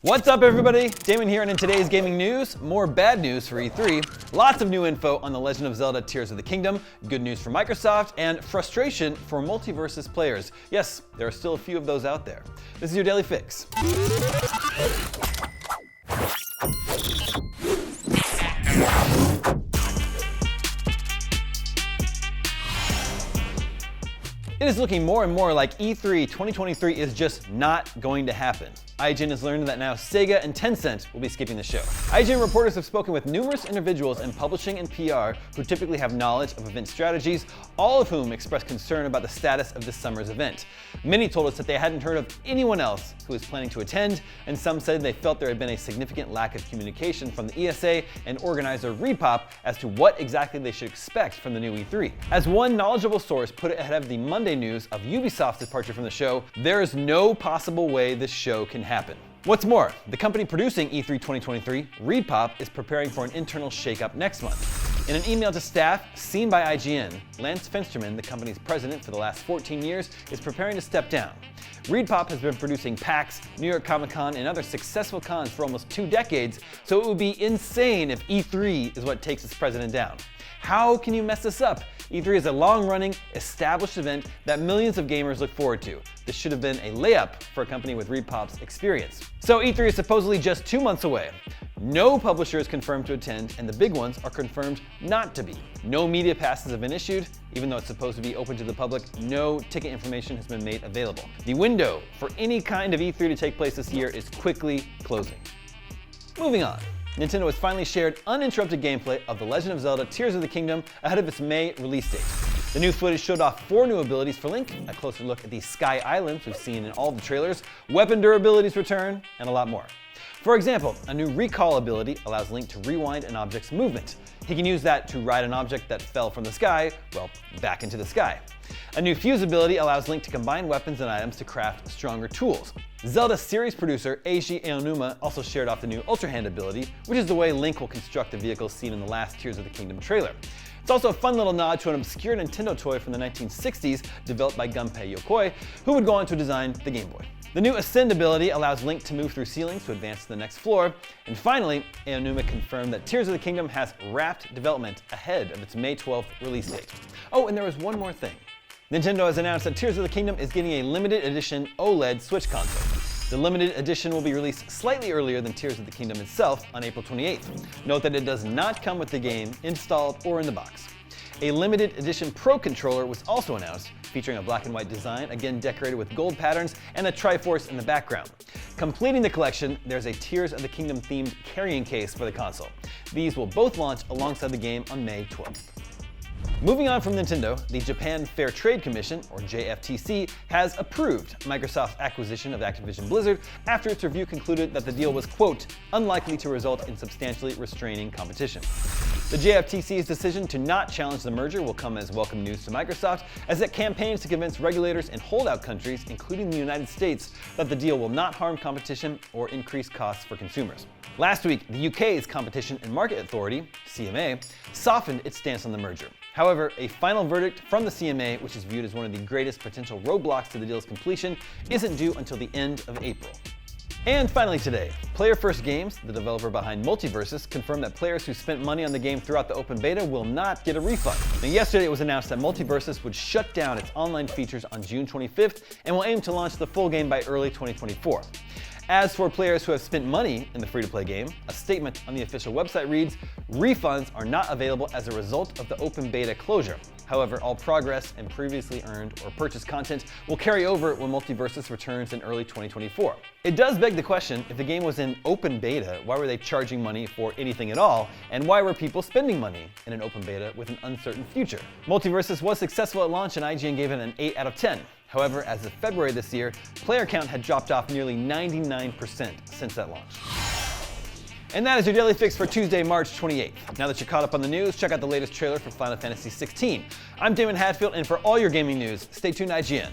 What's up everybody? Damon here, and in today's gaming news, more bad news for E3, lots of new info on the Legend of Zelda Tears of the Kingdom, good news for Microsoft, and frustration for MultiVersus players. Yes, there are still a few of those out there. This is your Daily Fix. It is looking more and more like E3 2023 is just not going to happen. IGN has learned that now Sega and Tencent will be skipping the show. IGN reporters have spoken with numerous individuals in publishing and PR who typically have knowledge of event strategies, all of whom expressed concern about the status of this summer's event. Many told us that they hadn't heard of anyone else who was planning to attend, and some said they felt there had been a significant lack of communication from the ESA and organizer Repop as to what exactly they should expect from the new E3. As one knowledgeable source put it ahead of the Monday news of Ubisoft's departure from the show, there is no possible way this show can happen. What's more, the company producing E3 2023, Repop, is preparing for an internal shakeup next month. In an email to staff seen by IGN, Lance Fensterman, the company's president for the last 14 years, is preparing to step down. Repop has been producing PAX, New York Comic Con, and other successful cons for almost 2 decades, so it would be insane if E3 is what takes its president down. How can you mess this up? E3 is a long-running, established event that millions of gamers look forward to. This should have been a layup for a company with Repop's experience. So E3 is supposedly just 2 months away. No publisher is confirmed to attend, and the big ones are confirmed not to be. No media passes have been issued. Even though it's supposed to be open to the public, no ticket information has been made available. The window for any kind of E3 to take place this year is quickly closing. Moving on. Nintendo has finally shared uninterrupted gameplay of The Legend of Zelda Tears of the Kingdom ahead of its May release date. The new footage showed off 4 new abilities for Link, a closer look at the Sky Islands we've seen in all the trailers, weapon durabilities return, and a lot more. For example, a new recall ability allows Link to rewind an object's movement. He can use that to ride an object that fell from the sky, well, back into the sky. A new fuse ability allows Link to combine weapons and items to craft stronger tools. Zelda series producer Eiji Aonuma also shared off the new Ultra Hand ability, which is the way Link will construct the vehicles seen in the last Tears of the Kingdom trailer. It's also a fun little nod to an obscure Nintendo toy from the 1960s developed by Gunpei Yokoi, who would go on to design the Game Boy. The new Ascend ability allows Link to move through ceilings to advance to the next floor. And finally, Aonuma confirmed that Tears of the Kingdom has wrapped development ahead of its May 12th release date. Oh, and there was one more thing. Nintendo has announced that Tears of the Kingdom is getting a limited edition OLED Switch console. The limited edition will be released slightly earlier than Tears of the Kingdom itself on April 28th. Note that it does not come with the game installed or in the box. A limited edition Pro controller was also announced, featuring a black and white design, again decorated with gold patterns and a Triforce in the background. Completing the collection, there's a Tears of the Kingdom themed carrying case for the console. These will both launch alongside the game on May 12th. Moving on from Nintendo, the Japan Fair Trade Commission, or JFTC, has approved Microsoft's acquisition of Activision Blizzard after its review concluded that the deal was, quote, unlikely to result in substantially restraining competition. The JFTC's decision to not challenge the merger will come as welcome news to Microsoft, as it campaigns to convince regulators in holdout countries, including the United States, that the deal will not harm competition or increase costs for consumers. Last week, the UK's Competition and Market Authority, CMA, softened its stance on the merger. However, a final verdict from the CMA, which is viewed as one of the greatest potential roadblocks to the deal's completion, isn't due until the end of April. And finally today, Player First Games, the developer behind MultiVersus, confirmed that players who spent money on the game throughout the open beta will not get a refund. Now, yesterday it was announced that MultiVersus would shut down its online features on June 25th and will aim to launch the full game by early 2024. As for players who have spent money in the free-to-play game, a statement on the official website reads, refunds are not available as a result of the open beta closure. However, all progress and previously earned or purchased content will carry over when MultiVersus returns in early 2024. It does beg the question, if the game was in open beta, why were they charging money for anything at all? And why were people spending money in an open beta with an uncertain future? MultiVersus was successful at launch and IGN gave it an 8 out of 10. However, as of February this year, player count had dropped off nearly 99% since that launch. And that is your Daily Fix for Tuesday, March 28th. Now that you're caught up on the news, check out the latest trailer for Final Fantasy XVI. I'm Damon Hatfield, and for all your gaming news, stay tuned to IGN.